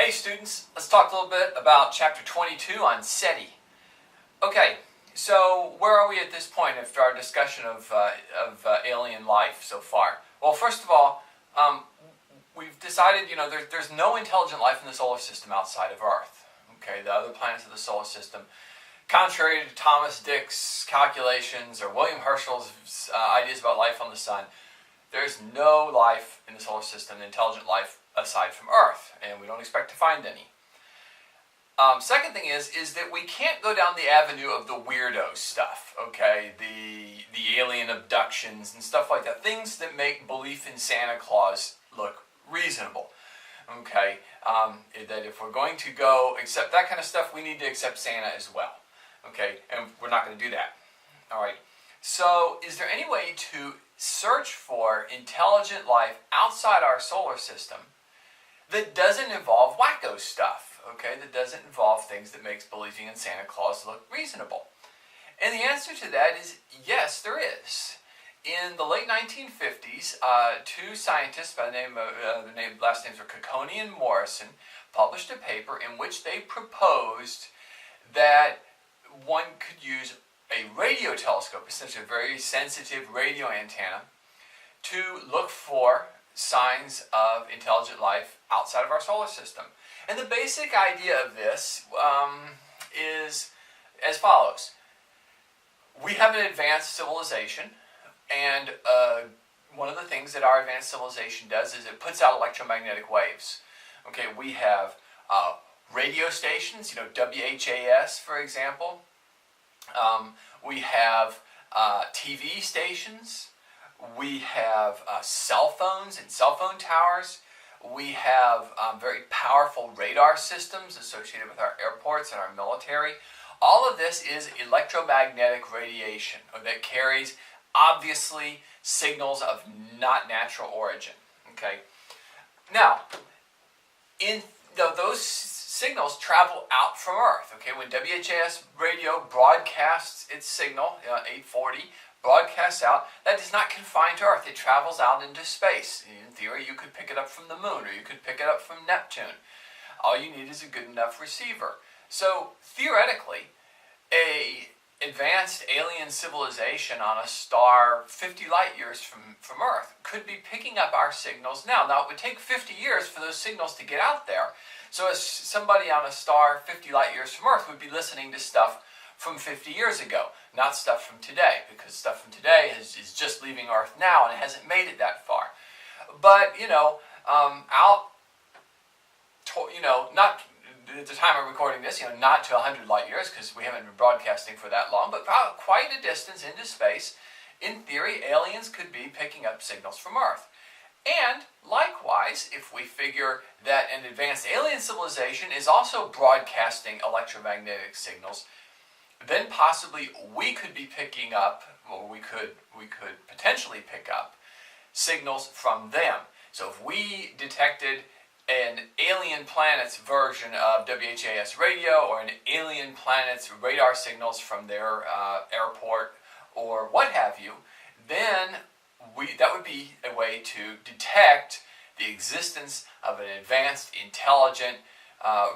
Hey students, let's talk a little bit about chapter 22 on SETI. Okay, so where are we at this point after our discussion of alien life so far? Well, first of all, we've decided, there's no intelligent life in the solar system outside of Earth. Okay, the other planets of the solar system, contrary to Thomas Dick's calculations or William Herschel's ideas about life on the sun, there's no life in the solar system, intelligent life, aside from Earth, and we don't expect to find any. Second thing is that we can't go down the avenue of the weirdo stuff, okay? The alien abductions and stuff like that. Things that make belief in Santa Claus look reasonable, okay? That if we're going to go accept that kind of stuff, we need to accept Santa as well, okay? And we're not going to do that. All right. So is there any way to search for intelligent life outside our solar system that doesn't involve wacko stuff, okay? That doesn't involve things that makes believing in Santa Claus look reasonable? And the answer to that is yes, there is. In the late 1950s, two scientists by the name of, last names were Cocconi and Morrison, published a paper in which they proposed that one could use a radio telescope, essentially a very sensitive radio antenna, to look for signs of intelligent life outside of our solar system. And the basic idea of this is as follows. We have an advanced civilization, and one of the things that our advanced civilization does is it puts out electromagnetic waves. Okay, we have radio stations, WHAS, for example. We have TV stations. We have cell phones and cell phone towers. We have very powerful radar systems associated with our airports and our military. All of this is electromagnetic radiation that carries, obviously, signals of not natural origin. Okay. Now, those signals travel out from Earth. Okay, when WHAS radio broadcasts its signal, 840, broadcasts out, that is not confined to Earth. It travels out into space. In theory, you could pick it up from the moon, or you could pick it up from Neptune. All you need is a good enough receiver. So, theoretically, a advanced alien civilization on a star 50 light years from Earth could be picking up our signals now. Now, it would take 50 years for those signals to get out there. So as somebody on a star 50 light years from Earth would be listening to stuff from 50 years ago, not stuff from today, because stuff from today is just leaving Earth now and it hasn't made it that far. But, not at the time of recording this, not to 100 light years, because we haven't been broadcasting for that long, but quite a distance into space, in theory, aliens could be picking up signals from Earth. And likewise, if we figure that an advanced alien civilization is also broadcasting electromagnetic signals, then possibly we could be picking up, or we could potentially pick up signals from them. So if we detected an alien planet's version of WHAS radio or an alien planet's radar signals from their airport or what have you, then that would be a way to detect the existence of an advanced, intelligent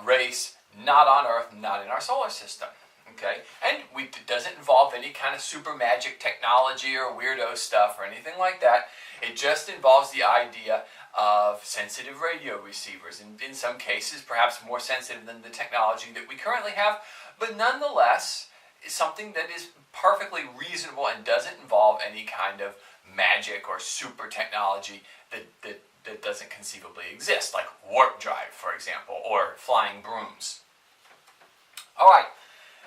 race not on Earth, not in our solar system. Okay? And it doesn't involve any kind of super magic technology or weirdo stuff or anything like that. It just involves the idea of sensitive radio receivers, and in some cases perhaps more sensitive than the technology that we currently have, but nonetheless is something that is perfectly reasonable and doesn't involve any kind of magic or super technology that doesn't conceivably exist, like warp drive, for example, or flying brooms. All right.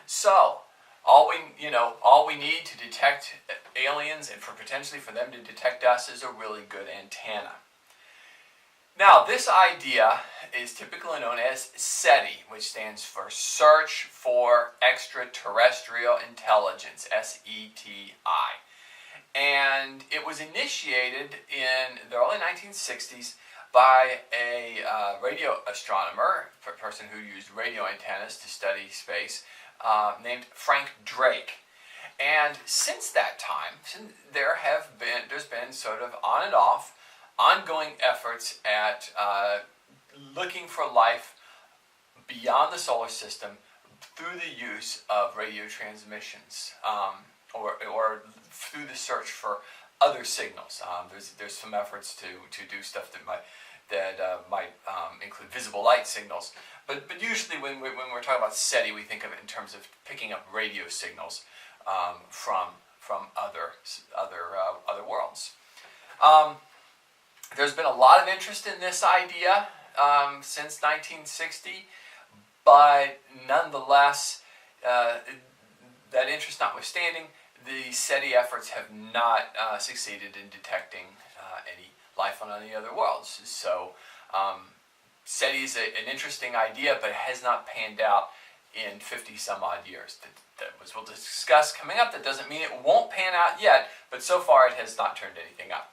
So, all we need to detect aliens and potentially for them to detect us is a really good antenna. Now, this idea is typically known as SETI, which stands for Search for Extraterrestrial Intelligence, S-E-T-I. And it was initiated in the early 1960s by a radio astronomer, a person who used radio antennas to study space, named Frank Drake. And since that time, there's been sort of on and off ongoing efforts at looking for life beyond the solar system through the use of radio transmissions, or through the search for other signals. There's some efforts to do stuff that might include visible light signals, but usually when we're talking about SETI, we think of it in terms of picking up radio signals from other worlds. There's been a lot of interest in this idea since 1960, but nonetheless, that interest notwithstanding, the SETI efforts have not succeeded in detecting any life on any other worlds. So SETI is an interesting idea, but it has not panned out in 50 some odd years. That we'll discuss coming up. That doesn't mean it won't pan out yet, but so far it has not turned anything up.